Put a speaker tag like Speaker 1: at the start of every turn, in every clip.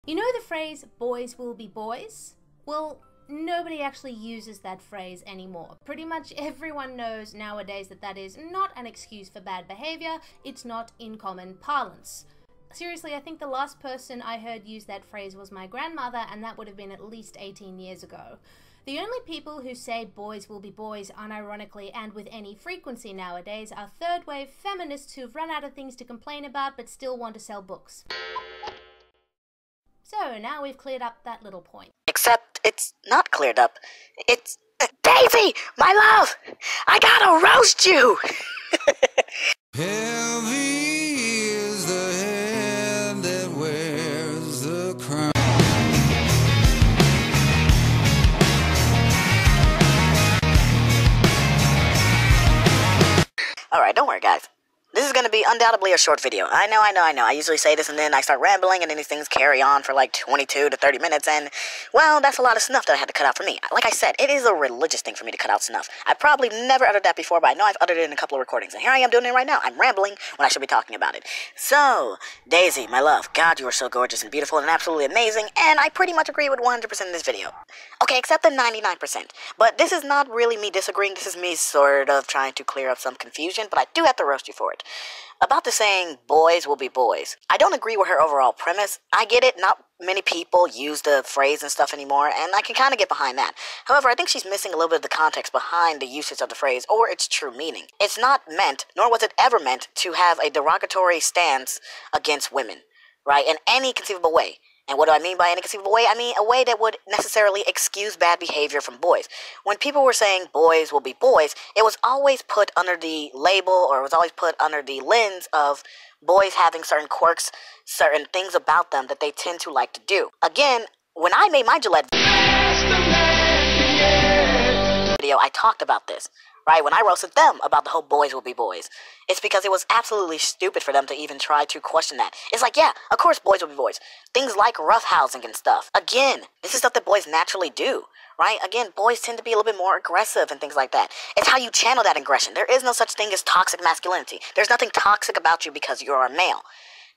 Speaker 1: You know the phrase, boys will be boys? Well, nobody actually uses that phrase anymore. Pretty much everyone knows nowadays that that is not an excuse for bad behavior, it's not in common parlance. Seriously, I think the last person I heard use that phrase was my grandmother, and that would have been at least 18 years ago. The only people who say boys will be boys unironically and with any frequency nowadays are third-wave feminists who've run out of things to complain about but still want to sell books. So, now we've cleared up that little point.
Speaker 2: Except it's not cleared up. It's... Daisy! My love! I gotta roast you!
Speaker 3: Heavy is the head that wears the crown.
Speaker 2: Alright, don't worry, guys. This is going to be undoubtedly a short video. I know. I usually say this and then I start rambling and then these things carry on for like 22 to 30 minutes and, well, that's a lot of snuff that I had to cut out for me. Like I said, it is a religious thing for me to cut out snuff. I probably never uttered that before, but I know I've uttered it in a couple of recordings. And here I am doing it right now. I'm rambling when I should be talking about it. So, Daisy, my love, God, you are so gorgeous and beautiful and absolutely amazing, and I pretty much agree with 100% in this video. Okay, except the 99%. But this is not really me disagreeing. This is me sort of trying to clear up some confusion, but I do have to roast you for it. About the saying, boys will be boys. I don't agree with her overall premise. I get it, not many people use the phrase and stuff anymore, and I can kind of get behind that. However, I think she's missing a little bit of the context behind the usage of the phrase, or its true meaning. It's not meant, nor was it ever meant, to have a derogatory stance against women, right, in any conceivable way. And what do I mean by any conceivable way? I mean a way that would necessarily excuse bad behavior from boys. When people were saying boys will be boys, it was always put under the label, or it was always put under the lens of boys having certain quirks, certain things about them that they tend to like to do. Again, when I made my Gillette video, I talked about this. Right, when I roasted them about the whole boys will be boys. It's because it was absolutely stupid for them to even try to question that. It's like, yeah, of course boys will be boys. Things like roughhousing and stuff. Again, this is stuff that boys naturally do. Right? Again, boys tend to be a little bit more aggressive and things like that. It's how you channel that aggression. There is no such thing as toxic masculinity. There's nothing toxic about you because you're a male.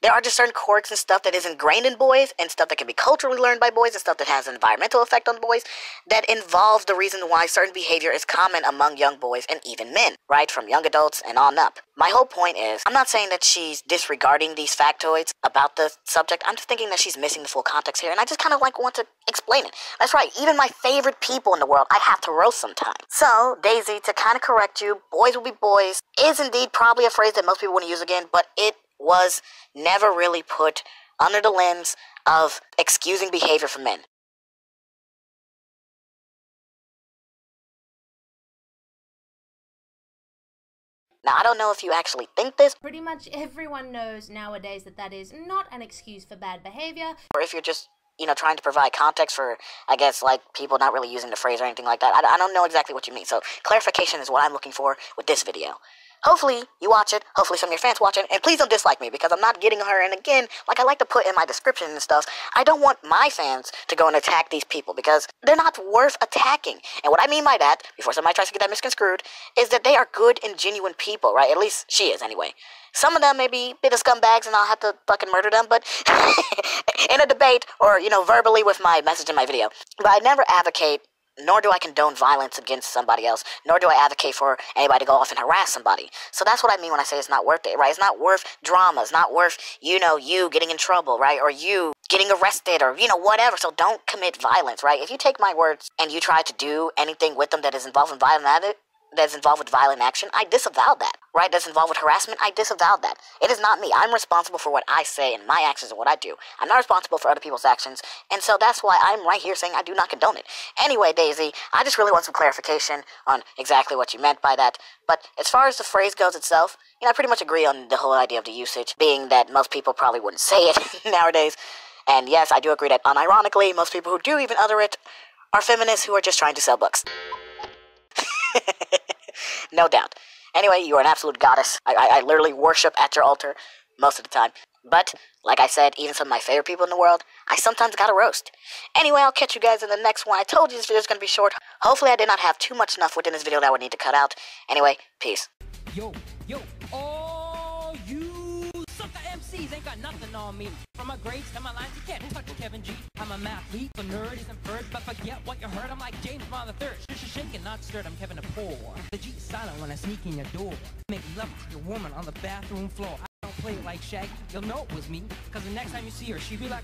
Speaker 2: There are just certain quirks and stuff that is ingrained in boys, and stuff that can be culturally learned by boys, and stuff that has an environmental effect on boys, that involves the reason why certain behavior is common among young boys and even men, right? From young adults and on up. My whole point is, I'm not saying that she's disregarding these factoids about the subject. I'm just thinking that she's missing the full context here, and I just kind of want to explain it. That's right, even my favorite people in the world, I have to roast sometimes. So, Daisy, to kind of correct you, boys will be boys is indeed probably a phrase that most people want to use again, but it was never really put under the lens of excusing behavior from men. Now, I don't know if you actually think this,
Speaker 1: Pretty much everyone knows nowadays that that is not an excuse for bad behavior,
Speaker 2: or if you're just, trying to provide context for, I guess, like, people not really using the phrase or anything like that. I don't know exactly what you mean, so clarification is what I'm looking for with this video. Hopefully you watch it, hopefully some of your fans watch it, and please don't dislike me because I'm not getting her, and again, like I like to put in my description and stuff, I don't want my fans to go and attack these people because they're not worth attacking. And what I mean by that, before somebody tries to get that misconstrued, is that they are good and genuine people, right? At least she is anyway. Some of them may be a bit of scumbags and I'll have to fucking murder them, but in a debate or, verbally with my message in my video. But I never advocate, nor do I condone violence against somebody else, nor do I advocate for anybody to go off and harass somebody. So that's what I mean when I say it's not worth it, right? It's not worth drama. It's not worth, you getting in trouble, right? Or you getting arrested or, whatever. So don't commit violence, right? If you take my words and you try to do anything with them that is involved in violent action, I disavow that, right? That's involved with harassment, I disavow that. It is not me. I'm responsible for what I say and my actions and what I do. I'm not responsible for other people's actions, and so that's why I'm right here saying I do not condone it. Anyway, Daisy, I just really want some clarification on exactly what you meant by that. But as far as the phrase goes itself, I pretty much agree on the whole idea of the usage, being that most people probably wouldn't say it nowadays. And yes, I do agree that unironically, most people who do even utter it are feminists who are just trying to sell books. No doubt. Anyway, you are an absolute goddess. I literally worship at your altar most of the time. But, like I said, even some of my favorite people in the world, I sometimes gotta roast. Anyway, I'll catch you guys in the next one. I told you this video's gonna be short. Hopefully I did not have too much snuff within this video that I would need to cut out. Anyway, peace.
Speaker 4: Yo, all you sucker MCs ain't got nothing on on me. From my grades to my lines, you can't touch Kevin G. I'm a mathlete, the nerd isn't bird, but forget what you heard. I'm like James Bond III, shaking, not stirred. I'm Kevin the Poor. The G is silent when I sneak in your door. Make love to your woman on the bathroom floor. I don't play it like Shaggy, you'll know it was me. Cause the next time you see her, she'll be like,